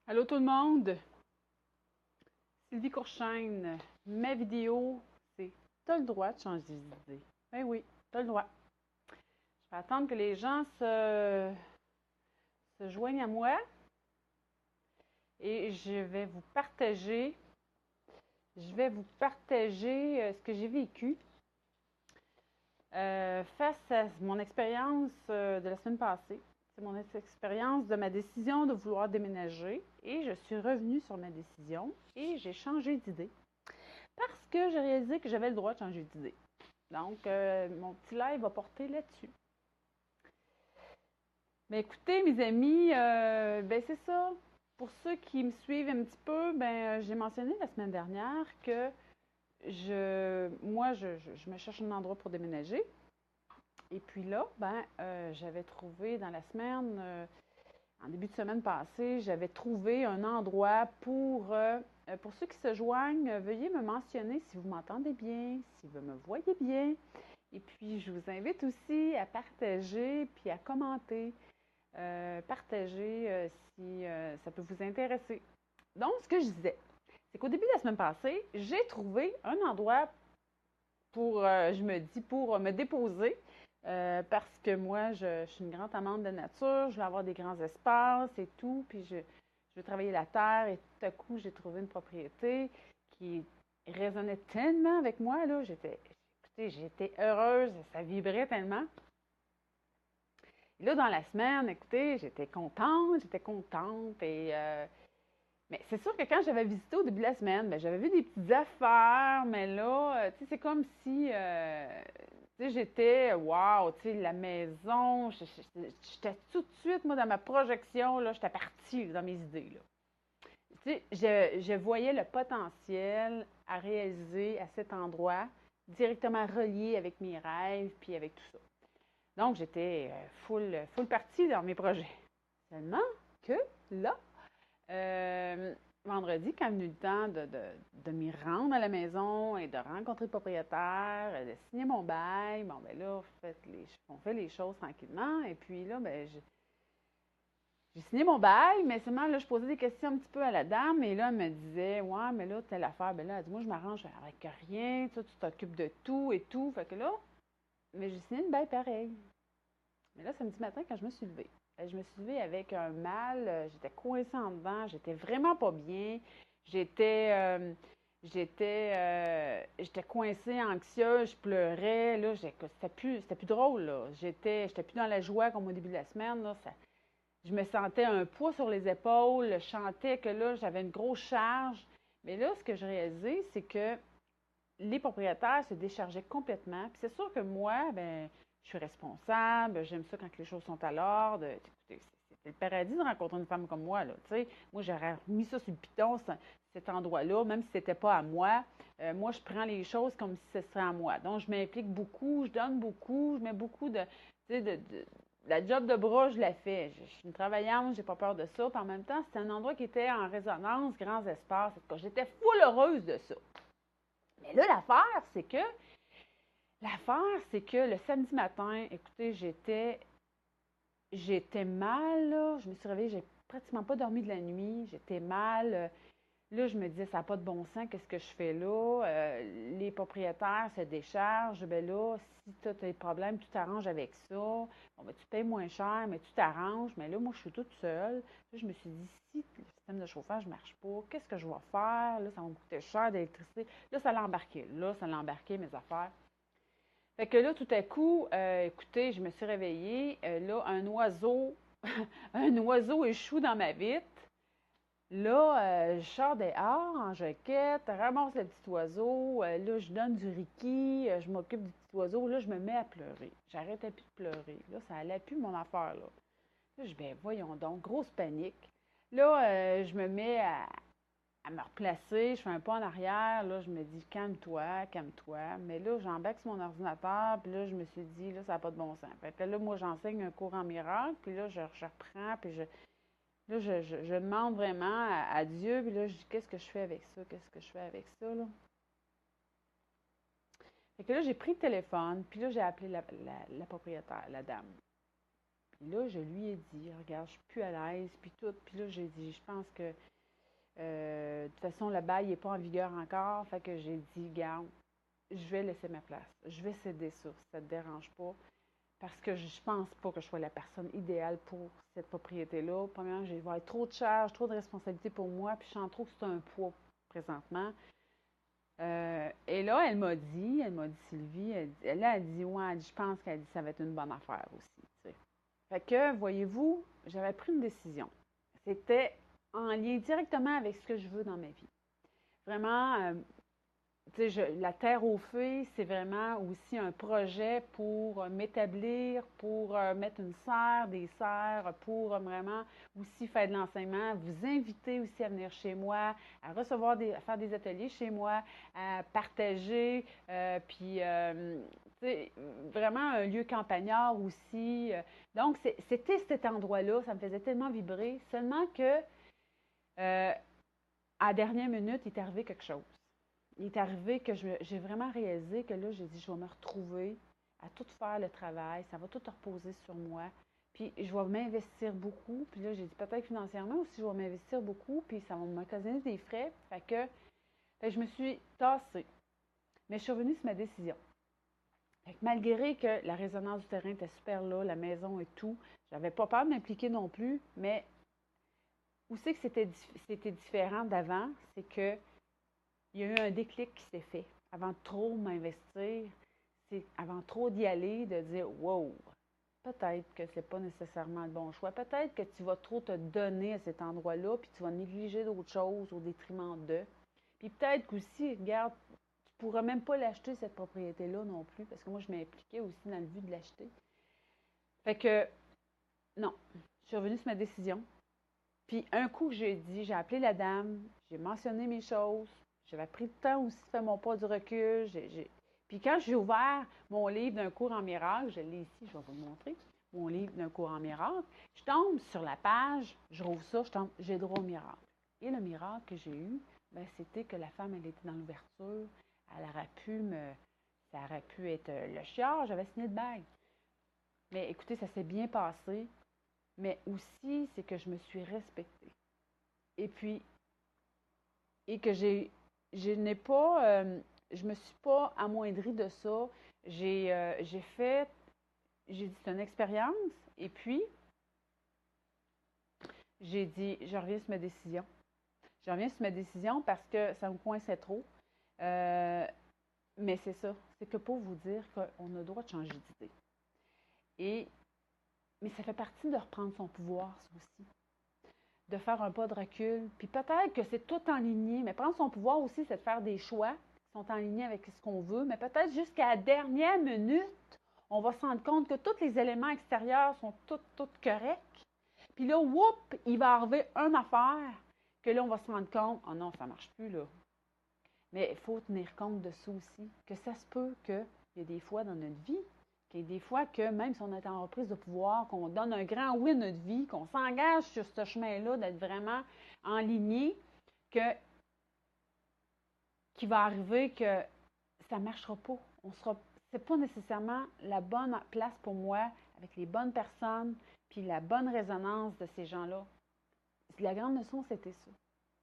Allô tout le monde, Sylvie Courchaine. Ma vidéo, c'est t'as le droit de changer d'idée. Ben oui, t'as le droit. Je vais attendre que les gens se joignent à moi et je vais vous partager ce que j'ai vécu face à mon expérience de la semaine passée. C'est mon expérience de ma décision de vouloir déménager et je suis revenue sur ma décision et j'ai changé d'idée. Parce que j'ai réalisé que j'avais le droit de changer d'idée. Donc, mon petit live va porter là-dessus. Mais écoutez, mes amis, ben c'est ça. Pour ceux qui me suivent un petit peu, ben j'ai mentionné la semaine dernière que je me cherche un endroit pour déménager. Et puis là, ben, j'avais trouvé dans la semaine, en début de semaine passée, j'avais trouvé un endroit pour ceux qui se joignent, veuillez me mentionner si vous m'entendez bien, si vous me voyez bien. Et puis, je vous invite aussi à partager puis à commenter. Partager si ça peut vous intéresser. Donc, ce que je disais, c'est qu'au début de la semaine passée, j'ai trouvé un endroit je me dis, pour me déposer. Parce que moi, je suis une grande amante de nature, je veux avoir des grands espaces et tout, puis je veux travailler la terre et tout à coup, j'ai trouvé une propriété qui résonnait tellement avec moi, là, écoutez, j'étais heureuse, ça vibrait tellement. Et là, dans la semaine, écoutez, j'étais contente mais c'est sûr que quand j'avais visité au début de la semaine, ben, j'avais vu des petites affaires, mais là, tu sais, c'est comme si, tu sais, j'étais, wow, tu sais, la maison, j'étais tout de suite, moi, dans ma projection, là, j'étais partie là, dans mes idées, là. Tu sais, je voyais le potentiel à réaliser à cet endroit, directement relié avec mes rêves, puis avec tout ça. Donc, j'étais full partie dans mes projets. Seulement que là, euh, vendredi, quand est venu le temps de m'y rendre à la maison et de rencontrer le propriétaire, de signer mon bail, bon, ben là, on fait les choses tranquillement. Et puis là, ben, j'ai signé mon bail, mais seulement, là, je posais des questions un petit peu à la dame. Et là, elle me disait, ouais, mais là, telle affaire, ben là, elle dit, moi, je m'arrange avec rien, toi, tu t'occupes de tout et tout. Fait que là, mais j'ai signé le bail pareil. Mais là, samedi matin, quand je me suis levée, je me suis levée avec un mal, j'étais coincée en dedans, j'étais vraiment pas bien, j'étais j'étais coincée, anxieuse, je pleurais, là, c'était plus drôle, là. J'étais plus dans la joie comme au début de la semaine, là, je me sentais un poids sur les épaules, je chantais que là, j'avais une grosse charge. Mais là, ce que j'ai réalisé, c'est que les propriétaires se déchargeaient complètement. Puis c'est sûr que moi, ben, je suis responsable, j'aime ça quand les choses sont à l'ordre. Écoutez, c'est le paradis de rencontrer une femme comme moi, là. Tu sais, moi, j'aurais mis ça sur le piton, cet endroit-là, même si c'était pas à moi. Moi, je prends les choses comme si ce serait à moi. Donc, je m'implique beaucoup, je donne beaucoup, je mets beaucoup de, tu sais, la job de bras, je la fais. Je suis une travaillante, j'ai pas peur de ça. Puis en même temps, c'était un endroit qui était en résonance, grands espaces. J'étais full heureuse de ça. Mais là, l'affaire, c'est que le samedi matin, écoutez, j'étais mal, là. Je me suis réveillée, j'ai pratiquement pas dormi de la nuit. J'étais mal. Là, je me disais, ça n'a pas de bon sens, qu'est-ce que je fais là? Les propriétaires se déchargent. Ben là, si tu as des problèmes, tu t'arranges avec ça. Bon, ben, tu payes moins cher, mais tu t'arranges. Mais là, moi, je suis toute seule. Là, je me suis dit, si le système de chauffage ne marche pas, qu'est-ce que je vais faire? Là, ça va me coûter cher d'électricité. Là, ça l'a embarqué. Là, ça l'a embarqué, mes affaires. Fait que là, tout à coup, écoutez, je me suis réveillée. Là, un oiseau, un oiseau échoue dans ma vitre. Là, je sors dehors en jaquette, ramasse le petit oiseau. Là, je donne du Ricky, je m'occupe du petit oiseau. Là, je me mets à pleurer. J'arrêtais plus de pleurer. Là, ça allait plus mon affaire, là. Là, je dis, ben voyons donc, grosse panique. Là, je me mets à me replacer, je fais un pas en arrière, là, je me dis calme-toi, calme-toi. Mais là, j'embarque sur mon ordinateur, puis là, je me suis dit, là, ça n'a pas de bon sens. Fait que là, moi, j'enseigne un cours en miracle, puis là, je reprends, puis je demande vraiment à Dieu, puis là, je dis, qu'est-ce que je fais avec ça? Qu'est-ce que je fais avec ça, là? Fait que là, j'ai pris le téléphone, puis là, j'ai appelé la propriétaire, la dame. Puis là, je lui ai dit, regarde, je suis plus à l'aise, puis tout. Puis là, j'ai dit, je pense que de toute façon, le bail n'est pas en vigueur encore. Fait que j'ai dit, garde, je vais laisser ma place. Je vais céder ça, si ça ne te dérange pas. Parce que je pense pas que je sois la personne idéale pour cette propriété-là. Premièrement, je vais avoir trop de charges, trop de responsabilités pour moi, puis je sens trop que c'est un poids présentement. Et là, elle m'a dit, Sylvie, elle a dit, ouais, elle dit, je pense qu'elle dit, ça va être une bonne affaire aussi. Tu sais. Fait que, voyez-vous, j'avais pris une décision. C'était en lien directement avec ce que je veux dans ma vie. Vraiment, tu sais, la terre aux fées, c'est vraiment aussi un projet pour m'établir, pour mettre une serre, des serres, pour vraiment aussi faire de l'enseignement, vous inviter aussi à venir chez moi, à recevoir à faire des ateliers chez moi, à partager, puis tu sais, vraiment un lieu campagnard aussi. Donc, c'était cet endroit-là, ça me faisait tellement vibrer, seulement que à la dernière minute, il est arrivé quelque chose. Il est arrivé que j'ai vraiment réalisé que là, j'ai dit, je vais me retrouver à tout faire le travail, ça va tout reposer sur moi. Puis je vais m'investir beaucoup. Puis là, j'ai dit peut-être financièrement aussi, je vais m'investir beaucoup, puis ça va m'occasionner des frais. Fait que je me suis tassée. Mais je suis revenue sur ma décision. Fait que malgré que la résonance du terrain était super là, la maison et tout, j'avais pas peur de m'impliquer non plus, mais où c'est que c'était différent d'avant, c'est que il y a eu un déclic qui s'est fait. Avant de trop m'investir, c'est avant trop d'y aller, de dire wow, peut-être que c'est pas nécessairement le bon choix. Peut-être que tu vas trop te donner à cet endroit-là, puis tu vas négliger d'autres choses au détriment d'eux. Puis peut-être qu'aussi, regarde, tu ne pourras même pas l'acheter, cette propriété-là non plus, parce que moi, je m'impliquais aussi dans le but de l'acheter. Fait que, non, je suis revenue sur ma décision. Puis un coup que j'ai dit, j'ai appelé la dame, j'ai mentionné mes choses, j'avais pris le temps aussi de faire mon pas du recul. Puis quand j'ai ouvert mon livre d'un cours en miracle, je l'ai ici, je vais vous le montrer, mon livre d'un cours en miracle, je tombe sur la page, je rouvre ça, je tombe, j'ai droit au miracle. Et le miracle que j'ai eu, ben, c'était que la femme, elle était dans l'ouverture, elle aurait pu ça aurait pu être le chiard, j'avais signé le bail. Mais écoutez, ça s'est bien passé, mais aussi, c'est que je me suis respectée. Et puis, et que je n'ai pas, je me suis pas amoindrie de ça. J'ai fait, j'ai dit c'est une expérience, et puis j'ai dit je reviens sur ma décision. Je reviens sur ma décision parce que ça me coinçait trop. Euh, mais c'est ça, c'est que pour vous dire qu'on a le droit de changer d'idée. Et, mais ça fait partie de reprendre son pouvoir, ça aussi. De faire un pas de recul. Puis peut-être que c'est tout enligné, mais prendre son pouvoir aussi, c'est de faire des choix qui sont en ligne avec ce qu'on veut, mais peut-être jusqu'à la dernière minute, on va se rendre compte que tous les éléments extérieurs sont tout corrects. Puis là, whoop, il va arriver une affaire que là, on va se rendre compte, oh non, ça ne marche plus là. Mais il faut tenir compte de ça aussi, que ça se peut qu'il y a des fois dans notre vie, qu'il y a des fois que même si on est en reprise de pouvoir, qu'on donne un grand oui à notre vie, qu'on s'engage sur ce chemin-là, d'être vraiment enligné, qu'il va arriver que ça ne marchera pas. C'est pas nécessairement la bonne place pour moi, avec les bonnes personnes, puis la bonne résonance de ces gens-là. La grande leçon, c'était ça.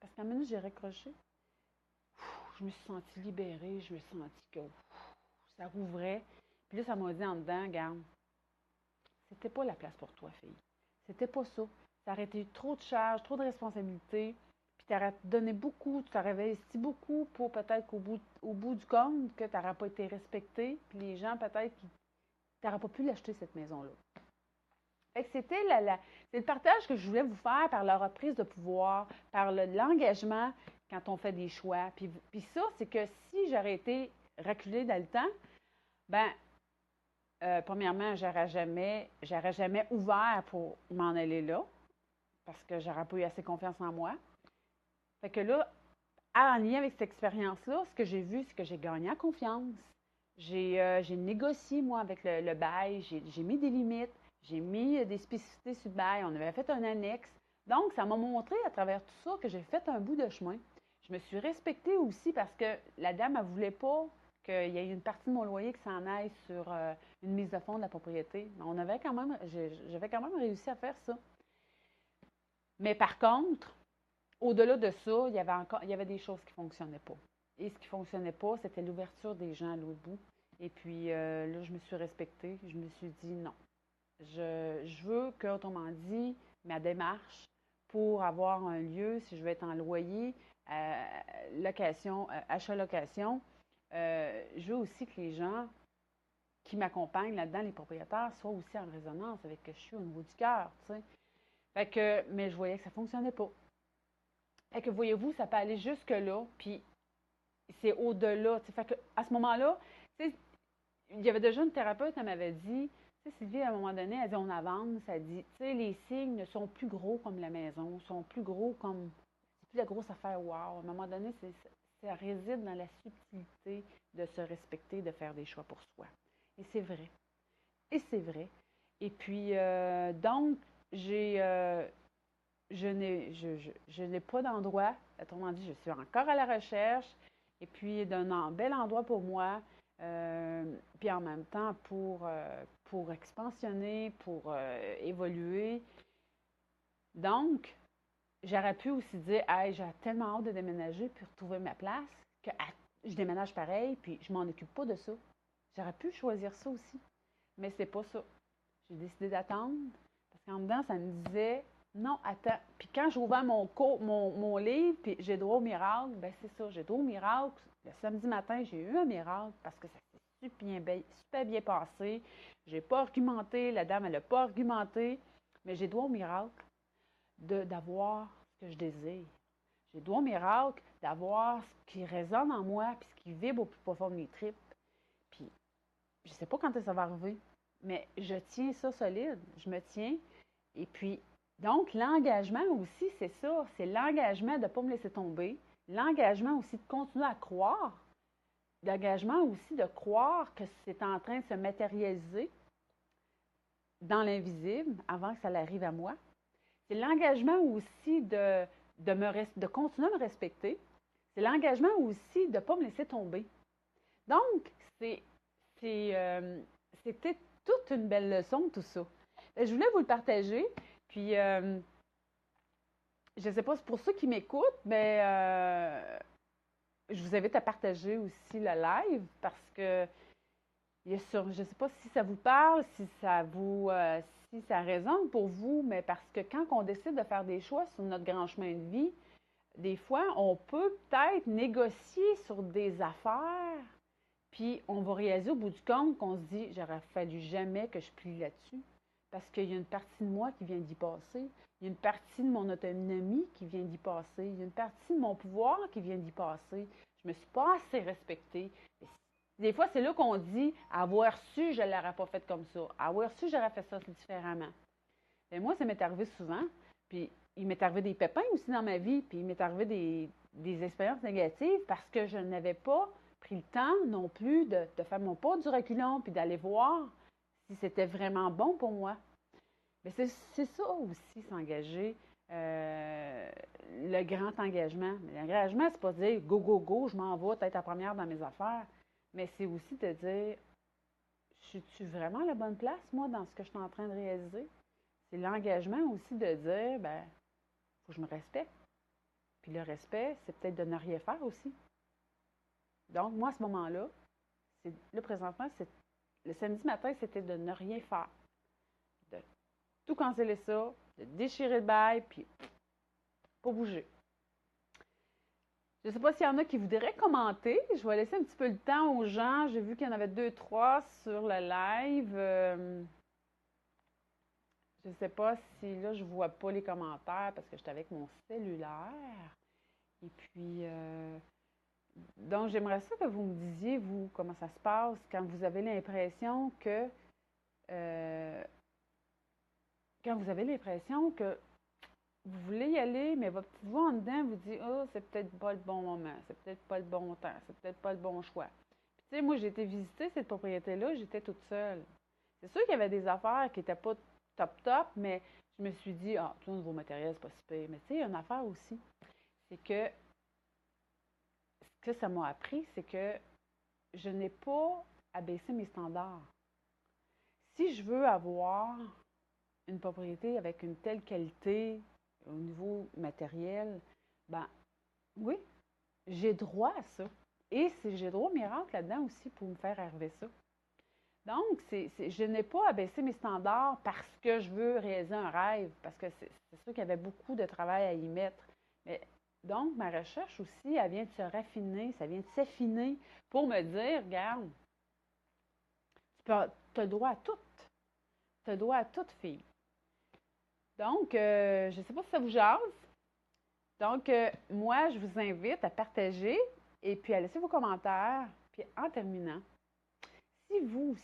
Parce qu'à un moment, j'ai raccroché. Je me suis sentie libérée, je me suis sentie que ça rouvrait. Puis là, ça m'a dit en dedans, regarde, c'était pas la place pour toi, fille. C'était pas ça. Ça aurait été trop de charges, trop de responsabilités. Puis tu aurais donné beaucoup, tu t'aurais investi beaucoup pour peut-être au bout du compte, que tu n'aurais pas été respecté. Puis les gens, peut-être, tu n'aurais pas pu l'acheter, cette maison-là. Fait que c'était c'est le partage que je voulais vous faire par la reprise de pouvoir, par l'engagement quand on fait des choix. Puis ça, c'est que si j'aurais été reculée dans le temps, ben premièrement, j'aurais jamais ouvert pour m'en aller là, parce que j'aurais pas eu assez confiance en moi. Fait que là, en lien avec cette expérience-là, ce que j'ai vu, c'est que j'ai gagné en confiance. J'ai négocié, moi, avec le bail, j'ai mis des limites, j'ai mis des spécificités sur le bail, on avait fait un annexe. Donc, ça m'a montré à travers tout ça que j'ai fait un bout de chemin. Je me suis respectée aussi parce que la dame, elle ne voulait pas qu'il y ait une partie de mon loyer qui s'en aille sur une mise de fonds de la propriété. On avait quand même, j'avais quand même réussi à faire ça. Mais par contre, au-delà de ça, il y avait des choses qui ne fonctionnaient pas. Et ce qui ne fonctionnait pas, c'était l'ouverture des gens à l'autre bout. Et puis là, je me suis respectée. Je me suis dit non. Je veux que, autrement dit, ma démarche pour avoir un lieu, si je veux être en loyer, location, achat-location, je veux aussi que les gens qui m'accompagnent là-dedans, les propriétaires, soient aussi en résonance avec ce que je suis au niveau du cœur, tu sais. Fait que, mais je voyais que ça ne fonctionnait pas. Fait que, voyez-vous, ça peut aller jusque-là, puis c'est au-delà. Fait que, à ce moment-là, il y avait déjà une thérapeute, elle m'avait dit, tu sais, Sylvie, à un moment donné, elle dit, on avance, elle dit, tu sais, les signes ne sont plus gros comme la maison, sont plus gros comme, c'est plus la grosse affaire, wow. À un moment donné, ça réside dans la subtilité de se respecter, de faire des choix pour soi. Et c'est vrai. Et c'est vrai. Et puis, donc, je n'ai pas d'endroit. Autrement dit, je suis encore à la recherche. Et puis, d'un bel endroit pour moi. Puis en même temps, pour expansionner, pour évoluer. Donc, j'aurais pu aussi dire, hey, j'ai tellement hâte de déménager puis retrouver ma place que je déménage pareil, puis je m'en occupe pas de ça. J'aurais pu choisir ça aussi. Mais c'est pas ça. J'ai décidé d'attendre parce qu'en dedans, ça me disait non, attends. Puis quand j'ai ouvert mon livre, puis j'ai droit au miracle, ben c'est ça, j'ai droit au miracle. Le samedi matin, j'ai eu un miracle parce que ça s'est super bien passé. J'ai pas argumenté, la dame, elle n'a pas argumenté, mais j'ai droit au miracle d'avoir ce que je désire. J'ai droit au miracle d'avoir ce qui résonne en moi, puis ce qui vibre au plus profond de mes tripes. Puis je ne sais pas quand ça va arriver, mais je tiens ça solide. Je me tiens. Et puis, donc, l'engagement aussi, c'est ça. C'est l'engagement de ne pas me laisser tomber. L'engagement aussi de continuer à croire. L'engagement aussi de croire que c'est en train de se matérialiser dans l'invisible avant que ça arrive à moi. C'est l'engagement aussi de continuer à me respecter. C'est l'engagement aussi de ne pas me laisser tomber. Donc, c'était toute une belle leçon, tout ça. Je voulais vous le partager. Puis, je ne sais pas, c'est pour ceux qui m'écoutent, mais je vous invite à partager aussi le live parce que je ne sais pas si ça vous parle, si ça résonne pour vous, mais parce que quand on décide de faire des choix sur notre grand chemin de vie, des fois, on peut peut-être négocier sur des affaires, puis on va réaliser au bout du compte qu'on se dit, j'aurais fallu jamais que je plie là-dessus, parce qu'il y a une partie de moi qui vient d'y passer, il y a une partie de mon autonomie qui vient d'y passer, il y a une partie de mon pouvoir qui vient d'y passer. Je me suis pas assez respectée. Des fois, c'est là qu'on dit, avoir su, je ne l'aurais pas fait comme ça. Avoir su, j'aurais fait ça différemment. Et moi, ça m'est arrivé souvent. Puis, il m'est arrivé des pépins aussi dans ma vie. Puis, il m'est arrivé des expériences négatives parce que je n'avais pas pris le temps non plus de faire mon pas du reculon puis d'aller voir si c'était vraiment bon pour moi. Mais c'est ça aussi, s'engager. Le grand engagement. Mais l'engagement, c'est pas de dire go, go, go, je m'en vais, tête à première dans mes affaires. Mais c'est aussi de dire, suis-tu vraiment à la bonne place, moi, dans ce que je suis en train de réaliser? C'est l'engagement aussi de dire, ben, faut que je me respecte. Puis le respect, c'est peut-être de ne rien faire aussi. Donc, moi, à ce moment-là, là, présentement, le samedi matin, c'était de ne rien faire. De tout canceller ça, de déchirer le bail, puis pas bouger. Je ne sais pas s'il y en a qui voudraient commenter. Je vais laisser un petit peu le temps aux gens. J'ai vu qu'il y en avait 2, 3 sur le live. Je ne sais pas si là, je ne vois pas les commentaires parce que j'étais avec mon cellulaire. Et puis, donc, j'aimerais ça que vous me disiez, vous, comment ça se passe quand vous avez l'impression que vous voulez y aller, mais votre petite voix en dedans vous dit oh, c'est peut-être pas le bon moment, c'est peut-être pas le bon temps, c'est peut-être pas le bon choix. Puis, tu sais, moi, j'ai été visiter cette propriété-là, j'étais toute seule. C'est sûr qu'il y avait des affaires qui n'étaient pas top, mais je me suis dit, ah, tout nouveau matériel, c'est pas si pire. Mais tu sais, il y a une affaire aussi, c'est que ce que ça m'a appris, c'est que je n'ai pas à baisser mes standards. Si je veux avoir une propriété avec une telle qualité au niveau matériel, ben oui, j'ai droit à ça. Et j'ai droit au miracle là-dedans aussi pour me faire arriver ça. Donc, je n'ai pas à baisser mes standards parce que je veux réaliser un rêve, parce que c'est sûr qu'il y avait beaucoup de travail à y mettre. Mais donc, ma recherche aussi, elle vient de se raffiner, ça vient de s'affiner pour me dire, regarde, tu as droit à tout. Tu as droit à toute fille. Donc, je ne sais pas si ça vous jase. Donc, moi, je vous invite à partager et puis à laisser vos commentaires. Puis en terminant, si vous aussi,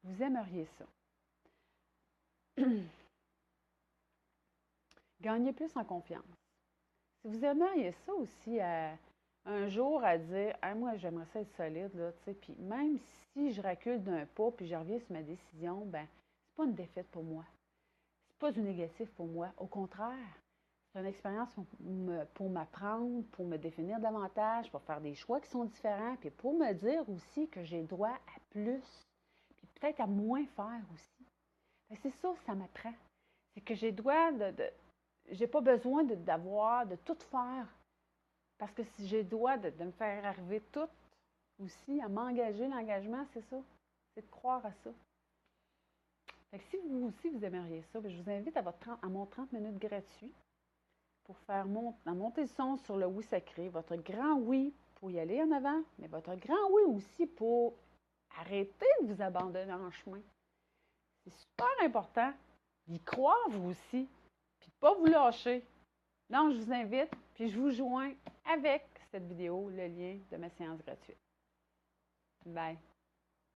vous aimeriez ça, gagner plus en confiance. Si vous aimeriez ça aussi, un jour à dire, ah, moi, j'aimerais ça être solide, là, tu sais, puis même si je recule d'un pas puis je reviens sur ma décision, ben, c'est pas une défaite pour moi. C'est pas du négatif pour moi. Au contraire, c'est une expérience pour m'apprendre, pour me définir davantage, pour faire des choix qui sont différents, puis pour me dire aussi que j'ai droit à plus, puis peut-être à moins faire aussi. C'est ça m'apprend. C'est que j'ai droit j'ai pas besoin de tout faire. Parce que si j'ai droit de me faire arriver tout aussi, à m'engager, l'engagement, c'est ça. C'est de croire à ça. Fait que si vous aussi, vous aimeriez ça, je vous invite à mon 30 minutes gratuit pour faire monter le son sur le oui sacré, votre grand oui pour y aller en avant, mais votre grand oui aussi pour arrêter de vous abandonner en chemin. C'est super important d'y croire vous aussi, puis de ne pas vous lâcher. Donc, je vous invite, puis je vous joins avec cette vidéo, le lien de ma séance gratuite. Bye!